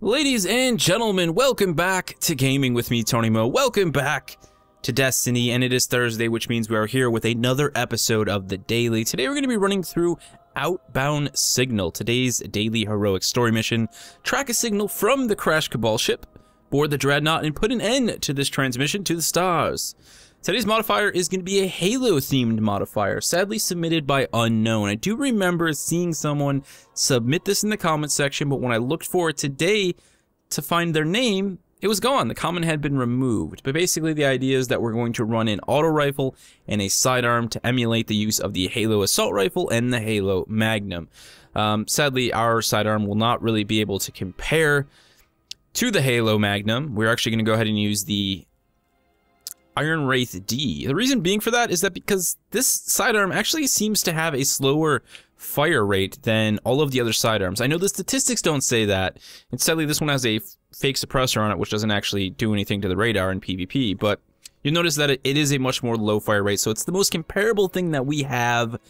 Ladies and gentlemen, welcome back to Gaming with me, Tony Mo. Welcome back to Destiny, and it is Thursday, which means we are here with another episode of the Daily. Today we're going to be running through Outbound Signal, today's daily heroic story mission. Track a signal from the Crash Cabal ship, board the Dreadnought, and put an end to this transmission to the stars. Today's modifier is going to be a Halo-themed modifier, sadly submitted by Unknown. I do remember seeing someone submit this in the comments section, but when I looked for it today to find their name, it was gone. The comment had been removed. But basically the idea is that we're going to run an auto rifle and a sidearm to emulate the use of the Halo assault rifle and the Halo Magnum. Sadly, our sidearm will not really be able to compare to the Halo Magnum. We're actually going to go ahead and use the Iron Wraith D. The reason being for that is that because this sidearm actually seems to have a slower fire rate than all of the other sidearms. I know the statistics don't say that, and sadly this one has a fake suppressor on it which doesn't actually do anything to the radar in PvP, but you'll notice that it is a much more low fire rate, so it's the most comparable thing that we have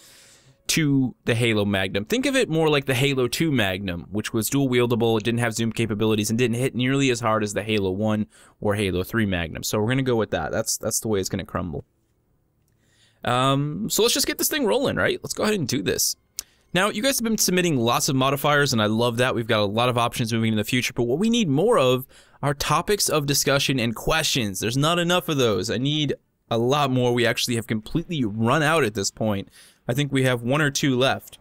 to the Halo Magnum. Think of it more like the Halo 2 Magnum, which was dual wieldable, it didn't have zoom capabilities, and didn't hit nearly as hard as the Halo 1 or Halo 3 Magnum. So we're going to go with that. That's the way it's going to crumble. So let's just get this thing rolling, right? Let's go ahead and do this. Now, you guys have been submitting lots of modifiers, and I love that. We've got a lot of options moving in the future, but what we need more of are topics of discussion and questions. There's not enough of those. I need a lot more. We actually have completely run out at this point. I think we have one or two left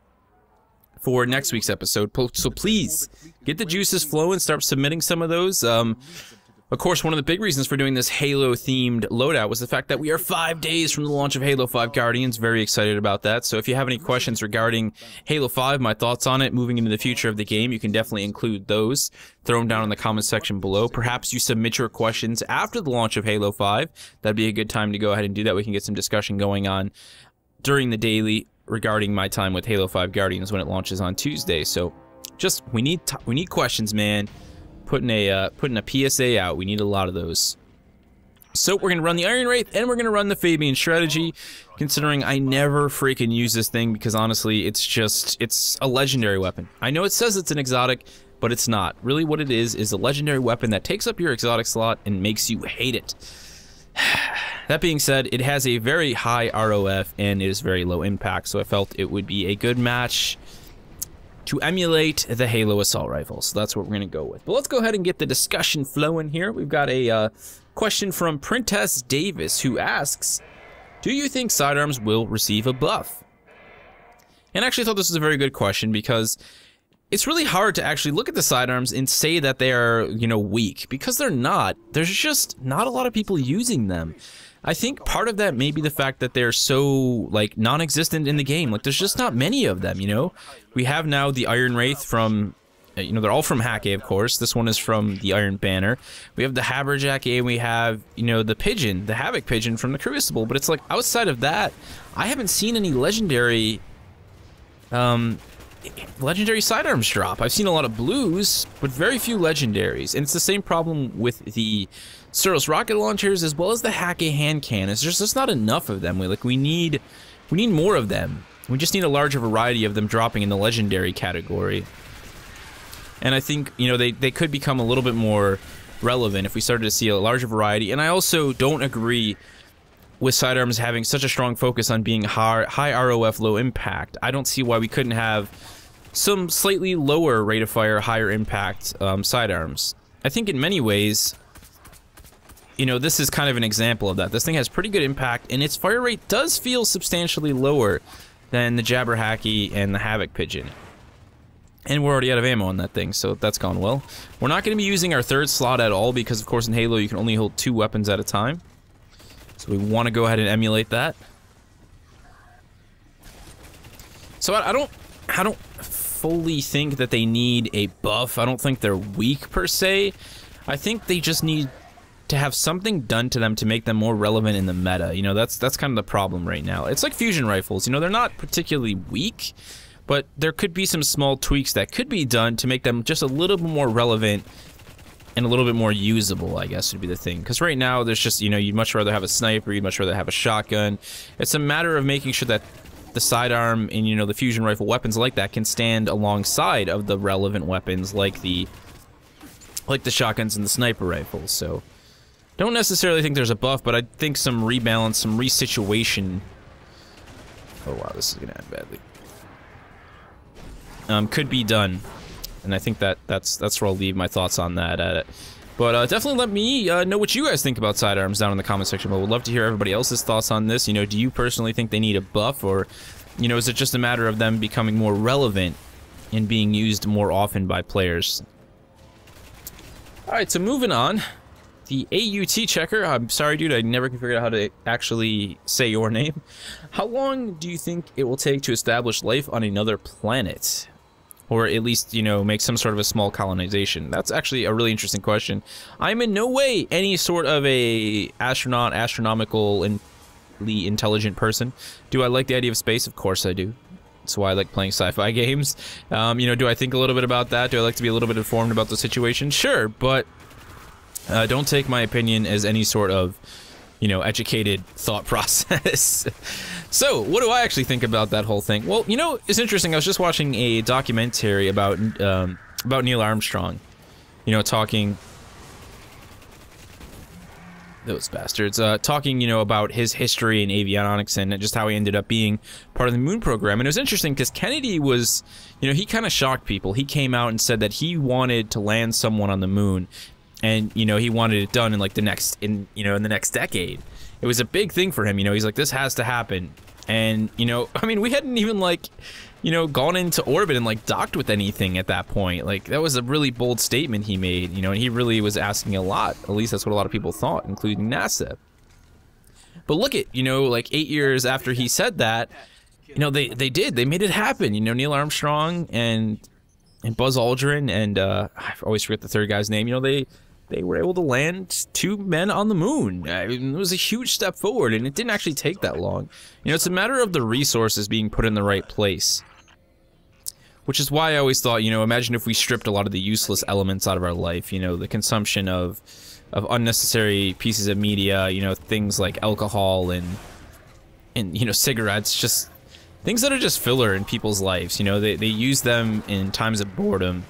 for next week's episode, so please get the juices flowing, start submitting some of those. Of course, one of the big reasons for doing this Halo-themed loadout was the fact that we are 5 days from the launch of Halo 5 Guardians. Very excited about that. So if you have any questions regarding Halo 5, my thoughts on it, moving into the future of the game, you can definitely include those. Throw them down in the comment section below. Perhaps you submit your questions after the launch of Halo 5. That'd be a good time to go ahead and do that. We can get some discussion going on during the daily regarding my time with Halo 5 Guardians when it launches on Tuesday. So just we need questions, man. Putting a PSA out. We need a lot of those. So we're gonna run the Iron Wraith and we're gonna run the Fabian strategy, considering I never freaking use this thing because honestly it's a legendary weapon. I know it says it's an exotic, but it's not. Really what it is a legendary weapon that takes up your exotic slot and makes you hate it. That being said, it has a very high ROF and it is very low impact, so I felt it would be a good match to emulate the Halo assault rifle. So that's what we're going to go with. But let's go ahead and get the discussion flowing here. We've got a question from Printess Davis who asks, do you think sidearms will receive a buff? And I actually thought this was a very good question because it's really hard to actually look at the sidearms and say that they are, you know, weak, because they're not. There's just not a lot of people using them. I think part of that may be the fact that they're so, like, non-existent in the game. Like, there's just not many of them, you know? We have now the Iron Wraith from, you know, they're all from Hack A, of course. This one is from the Iron Banner. We have the Haberjack A, and we have, you know, the Pigeon, the Havoc Pigeon from the Crucible. But it's like, outside of that, I haven't seen any legendary sidearms drop. I've seen a lot of blues, but very few legendaries. And it's the same problem with the Suros rocket launchers as well as the Hack A hand cannons. There's just not enough of them. We need more of them. We just need a larger variety of them dropping in the legendary category. And I think, you know, they could become a little bit more relevant if we started to see a larger variety. And I also don't agree with sidearms having such a strong focus on being high ROF, low impact. I don't see why we couldn't have some slightly lower rate of fire, higher impact sidearms. I think in many ways, you know, this is kind of an example of that. This thing has pretty good impact, and its fire rate does feel substantially lower than the Jabberhacky and the Havoc Pigeon. And we're already out of ammo on that thing, so that's gone well. We're not going to be using our third slot at all because, of course, in Halo you can only hold 2 weapons at a time. So we want to go ahead and emulate that. So I don't fully think that they need a buff. I don't think they're weak per se. I think they just need to have something done to them to make them more relevant in the meta. You know, that's kind of the problem right now. It's like fusion rifles. You know, they're not particularly weak, but there could be some small tweaks that could be done to make them just a little bit more relevant and a little bit more usable, I guess would be the thing. Because right now, there's just, you know, you'd much rather have a sniper, you'd much rather have a shotgun. It's a matter of making sure that the sidearm and, you know, the fusion rifle weapons like that can stand alongside of the relevant weapons like the like the shotguns and the sniper rifles. So don't necessarily think there's a buff, but I think some rebalance, some resituation. Oh wow, this is gonna end badly. Could be done, and I think that's where I'll leave my thoughts on that at it. But definitely let me know what you guys think about sidearms down in the comment section below. Would love to hear everybody else's thoughts on this. You know, do you personally think they need a buff, or, you know, is it just a matter of them becoming more relevant and being used more often by players? Alright, so moving on. The AUT checker. I'm sorry, dude, I never can figure out how to actually say your name. How long do you think it will take to establish life on another planet? Or at least, you know, make some sort of a small colonization? That's actually a really interesting question. I'm in no way any sort of a astronomically intelligent person. Do I like the idea of space? Of course I do. That's why I like playing sci-fi games. You know, do I think a little bit about that? Do I like to be a little bit informed about the situation? Sure, but don't take my opinion as any sort of, you know, educated thought process. So, what do I actually think about that whole thing? Well, you know, it's interesting. I was just watching a documentary about Neil Armstrong. You know, talking... Those bastards. Talking, you know, about his history in avionics and just how he ended up being part of the moon program. And it was interesting because Kennedy was, you know, he kind of shocked people. He came out and said that he wanted to land someone on the moon. And, you know, he wanted it done in, like, in the next decade. It was a big thing for him, you know, he's like, this has to happen. And, you know, I mean, we hadn't even, like, you know, gone into orbit and, like, docked with anything at that point. Like, that was a really bold statement he made, you know, and he really was asking a lot. At least that's what a lot of people thought, including NASA. But look at, you know, like, 8 years after he said that, you know, they made it happen. You know, Neil Armstrong and Buzz Aldrin and, I always forget the third guy's name, you know, they were able to land 2 men on the moon. I mean, it was a huge step forward, and it didn't actually take that long. You know, it's a matter of the resources being put in the right place. Which is why I always thought, you know, imagine if we stripped a lot of the useless elements out of our life, you know, the consumption of unnecessary pieces of media, you know, things like alcohol and you know, cigarettes, just things that are just filler in people's lives, you know, they use them in times of boredom.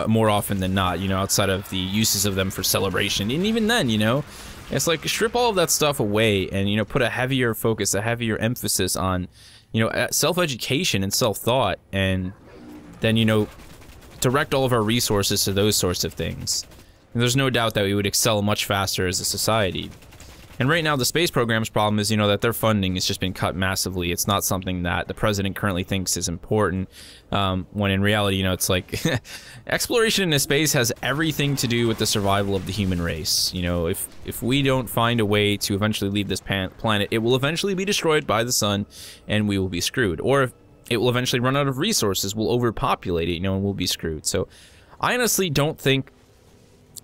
More often than not, you know, outside of the uses of them for celebration. And even then, you know, it's like strip all of that stuff away and, you know, put a heavier focus, a heavier emphasis on, you know, self-education and self-thought, and then, you know, direct all of our resources to those sorts of things. And there's no doubt that we would excel much faster as a society. And right now, the space program's problem is, you know, that their funding has just been cut massively. It's not something that the president currently thinks is important, when in reality, you know, it's like, exploration into space has everything to do with the survival of the human race. You know, if we don't find a way to eventually leave this planet, it will eventually be destroyed by the sun, and we will be screwed. Or if it will eventually run out of resources, we'll overpopulate it, you know, and we'll be screwed. So, I honestly don't think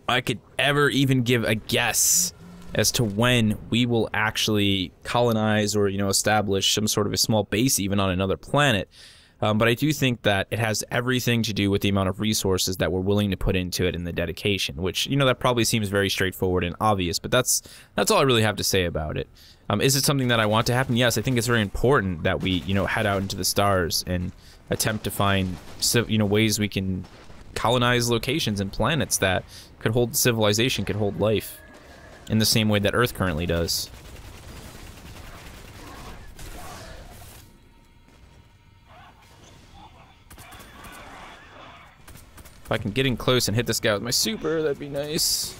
I could ever even give a guess as to when we will actually colonize or, you know, establish some sort of a small base even on another planet. But I do think that it has everything to do with the amount of resources that we're willing to put into it and the dedication, which, you know, that probably seems very straightforward and obvious, but that's all I really have to say about it. Is it something that I want to happen? Yes, I think it's very important that we, you know, head out into the stars and attempt to find, you know, ways we can colonize locations and planets that could hold civilization, could hold life, in the same way that Earth currently does. If I can get in close and hit this guy with my super, that'd be nice.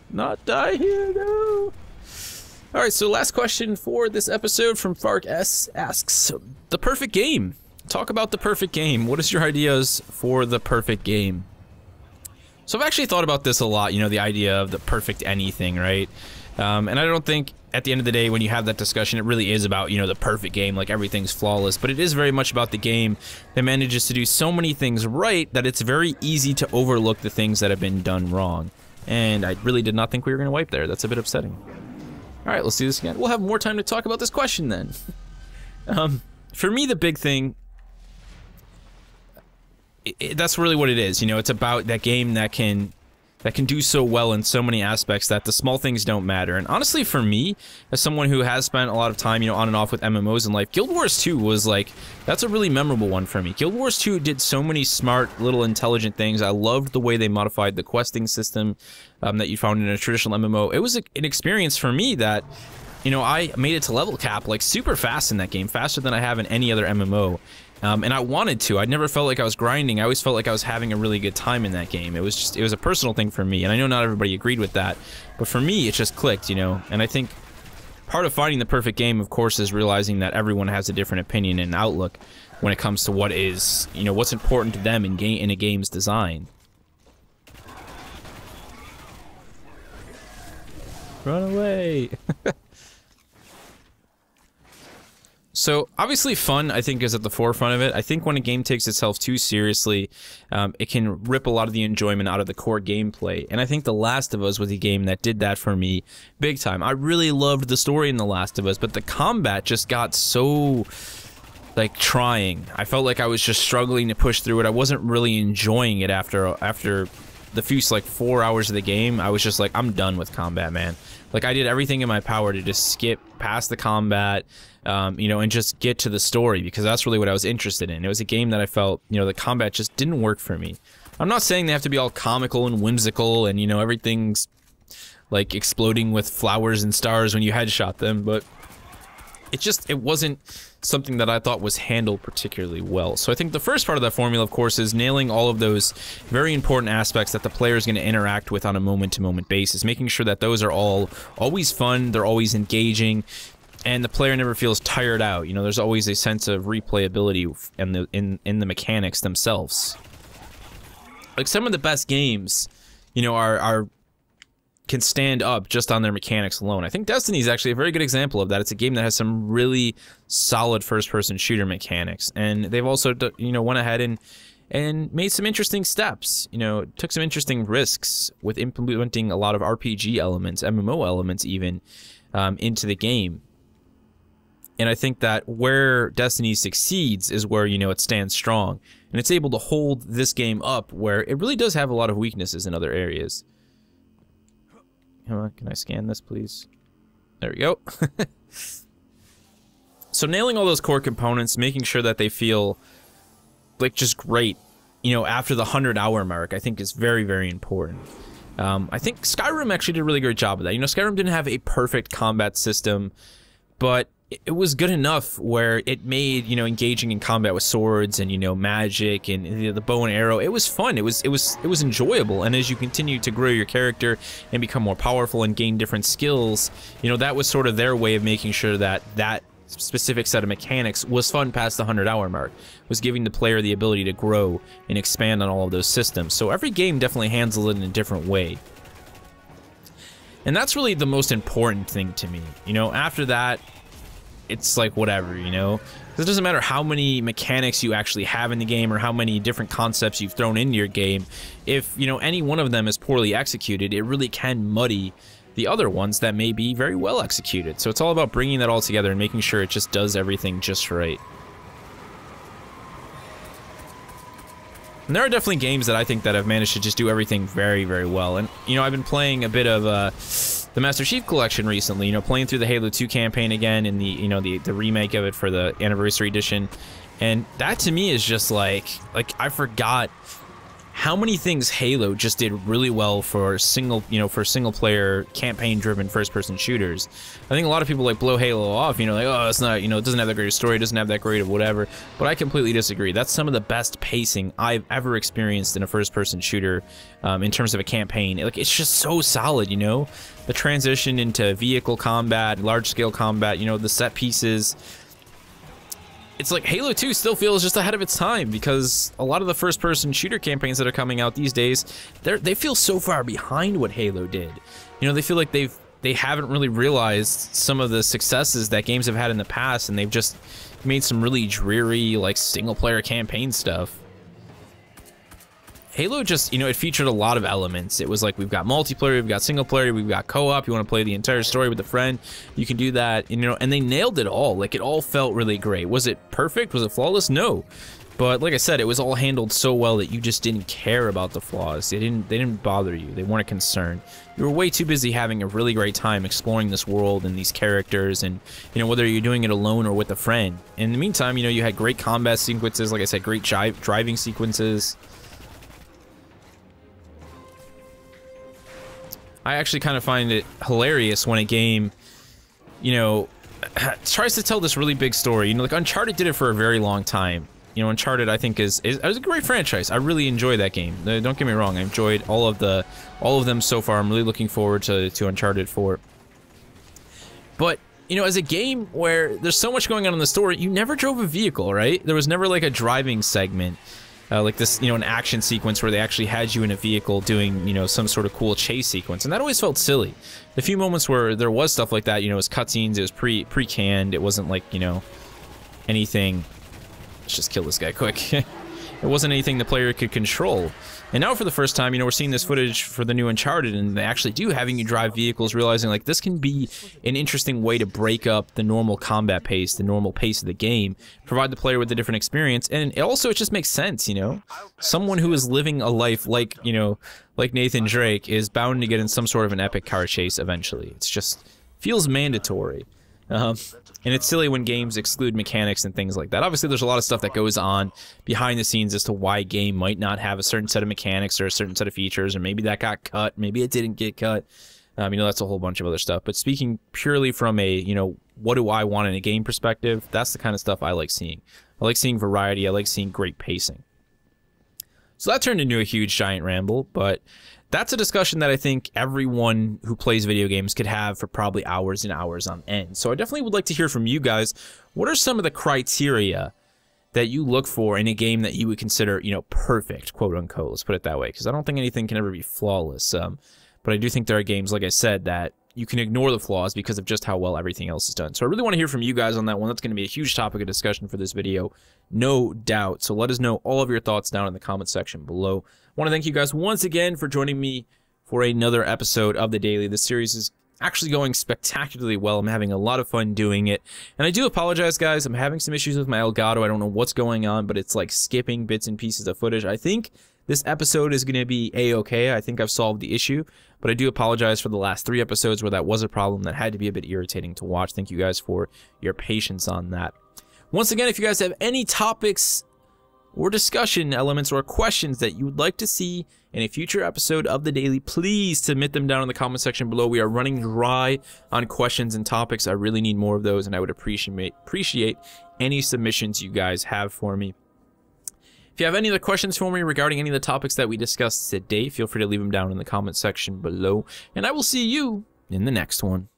Not die here, no! Alright, so last question for this episode from Fark S asks, the perfect game. Talk about the perfect game. What is your ideas for the perfect game? So I've actually thought about this a lot, you know, the idea of the perfect anything, right? And I don't think, at the end of the day, when you have that discussion, it really is about, you know, the perfect game, like everything's flawless, but it is very much about the game that manages to do so many things right that it's very easy to overlook the things that have been done wrong. And I really did not think we were going to wipe there. That's a bit upsetting. Alright, let's do this again. We'll have more time to talk about this question then. For me, the big thing, that's really what it is, you know, it's about that game that can that can do so well in so many aspects that the small things don't matter. And honestly, for me, as someone who has spent a lot of time, you know, on and off with MMOs in life, Guild Wars 2 was like, that's a really memorable one for me. Guild Wars 2 did so many smart, little intelligent things. I loved the way they modified the questing system that you found in a traditional MMO. It was an experience for me that, you know, I made it to level cap like super fast in that game, faster than I have in any other MMO. And I wanted to. I never felt like I was grinding. I always felt like I was having a really good time in that game. It was a personal thing for me, and I know not everybody agreed with that, but for me, it just clicked, you know. And I think part of finding the perfect game, of course, is realizing that everyone has a different opinion and outlook when it comes to what is, you know, what's important to them in a game's design. Run away. So, obviously fun, I think, is at the forefront of it. I think when a game takes itself too seriously, it can rip a lot of the enjoyment out of the core gameplay. And I think The Last of Us was a game that did that for me big time. I really loved the story in The Last of Us, but the combat just got so, like, trying. I felt like I was just struggling to push through it. I wasn't really enjoying it after the few, like, 4 hours of the game. I was just like, I'm done with combat, man. Like, I did everything in my power to just skip past the combat, you know, and just get to the story, because that's really what I was interested in. It was a game that I felt, you know, the combat just didn't work for me. I'm not saying they have to be all comical and whimsical and, you know, everything's, like, exploding with flowers and stars when you headshot them, but it wasn't something that I thought was handled particularly well. So I think the first part of that formula, of course, is nailing all of those very important aspects that the player is going to interact with on a moment-to-moment basis, making sure that those are all always fun, they're always engaging, and the player never feels tired out. You know, there's always a sense of replayability in the mechanics themselves. Like, some of the best games, you know, can stand up just on their mechanics alone. I think Destiny is actually a very good example of that. It's a game that has some really solid first-person shooter mechanics, and they've also, you know, went ahead and made some interesting steps. You know, took some interesting risks with implementing a lot of RPG elements, MMO elements even, into the game. And I think that where Destiny succeeds is where, you know, it stands strong, and it's able to hold this game up where it really does have a lot of weaknesses in other areas. Can I scan this, please? There we go. So nailing all those core components, making sure that they feel like just great, you know, after the 100-hour mark, I think is very, very important. I think Skyrim actually did a really great job of that. You know, Skyrim didn't have a perfect combat system, but it was good enough where it made, you know, engaging in combat with swords and, you know, magic and, you know, the bow and arrow, it was fun. It was enjoyable. And as you continue to grow your character and become more powerful and gain different skills, you know, that was sort of their way of making sure that that specific set of mechanics was fun past the 100-hour mark, was giving the player the ability to grow and expand on all of those systems. So every game definitely handles it in a different way. And that's really the most important thing to me. You know, after that, it's like whatever, you know? Because it doesn't matter how many mechanics you actually have in the game or how many different concepts you've thrown into your game. If, you know, any one of them is poorly executed, it really can muddy the other ones that may be very well executed. So it's all about bringing that all together and making sure it just does everything just right. And there are definitely games that I think that have managed to just do everything very, very well. And, you know, I've been playing a bit of the Master Chief Collection recently, you know, playing through the Halo 2 campaign again and the, you know, the remake of it for the Anniversary Edition. And that to me is just like I forgot how many things Halo just did really well for single player campaign driven first person shooters. I think a lot of people like blow Halo off, you know, like, oh, it's not, you know, it doesn't have that great a story, it doesn't have that great of whatever. But I completely disagree. That's some of the best pacing I've ever experienced in a first person shooter in terms of a campaign. Like, it's just so solid, you know? The transition into vehicle combat, large scale combat, you know, the set pieces. It's like Halo 2 still feels just ahead of its time, because a lot of the first-person shooter campaigns that are coming out these days, they feel so far behind what Halo did. You know, they feel like they haven't really realized some of the successes that games have had in the past, and they've just made some really dreary, like, single-player campaign stuff. Halo just, you know, it featured a lot of elements. It was like, we've got multiplayer, we've got single player, we've got co-op, you want to play the entire story with a friend, you can do that, you know, and they nailed it all. Like, it all felt really great. Was it perfect? Was it flawless? No. But like I said, it was all handled so well that you just didn't care about the flaws. They didn't bother you. They weren't a concern. You were way too busy having a really great time exploring this world and these characters, and whether you're doing it alone or with a friend. In the meantime, you had great combat sequences, like I said, great driving sequences. I actually kind of find it hilarious when a game, tries to tell this really big story. Like Uncharted did it for a very long time. Uncharted, I think, is a great franchise. I really enjoy that game. Don't get me wrong. I enjoyed all of them so far. I'm really looking forward to Uncharted 4. But, as a game where there's so much going on in the story, you never drove a vehicle, right? There was never like a driving segment. Like this, an action sequence where they actually had you in a vehicle doing, some sort of cool chase sequence. And that always felt silly. The few moments where there was stuff like that, it was cutscenes, it was pre-canned, it wasn't like, anything. Let's just kill this guy quick. It wasn't anything the player could control. And now for the first time, we're seeing this footage for the new Uncharted, and they actually do having you drive vehicles, realizing like this can be an interesting way to break up the normal combat pace, the normal pace of the game, provide the player with a different experience, and it just makes sense, Someone who is living a life like, like Nathan Drake is bound to get in some sort of an epic car chase eventually. It's just feels mandatory. And it's silly when games exclude mechanics and things like that. Obviously, there's a lot of stuff that goes on behind the scenes as to why a game might not have a certain set of mechanics or a certain set of features, or maybe that got cut, maybe it didn't get cut. That's a whole bunch of other stuff. But speaking purely from a, what do I want in a game perspective, that's the kind of stuff I like seeing. I like seeing variety. I like seeing great pacing. So that turned into a huge giant ramble, but that's a discussion that I think everyone who plays video games could have for probably hours and hours on end. So I definitely would like to hear from you guys. What are some of the criteria that you look for in a game that you would consider, perfect, quote unquote? Let's put it that way, because I don't think anything can ever be flawless. But I do think there are games, like I said, that you can ignore the flaws because of just how well everything else is done. So I really want to hear from you guys on that one. That's going to be a huge topic of discussion for this video, no doubt. So let us know all of your thoughts down in the comment section below. I want to thank you guys once again for joining me for another episode of The Daily. This series is actually going spectacularly well. I'm having a lot of fun doing it. And I do apologize, guys. I'm having some issues with my Elgato. I don't know what's going on, but it's like skipping bits and pieces of footage. I think this episode is going to be a-okay. I think I've solved the issue, but I do apologize for the last 3 episodes where that was a problem that had to be a bit irritating to watch. Thank you guys for your patience on that. Once again, if you guys have any topics or discussion elements or questions that you would like to see in a future episode of The Daily, please submit them down in the comment section below. We are running dry on questions and topics. I really need more of those, and I would appreciate any submissions you guys have for me. If you have any other questions for me regarding any of the topics that we discussed today, feel free to leave them down in the comment section below, and I will see you in the next one.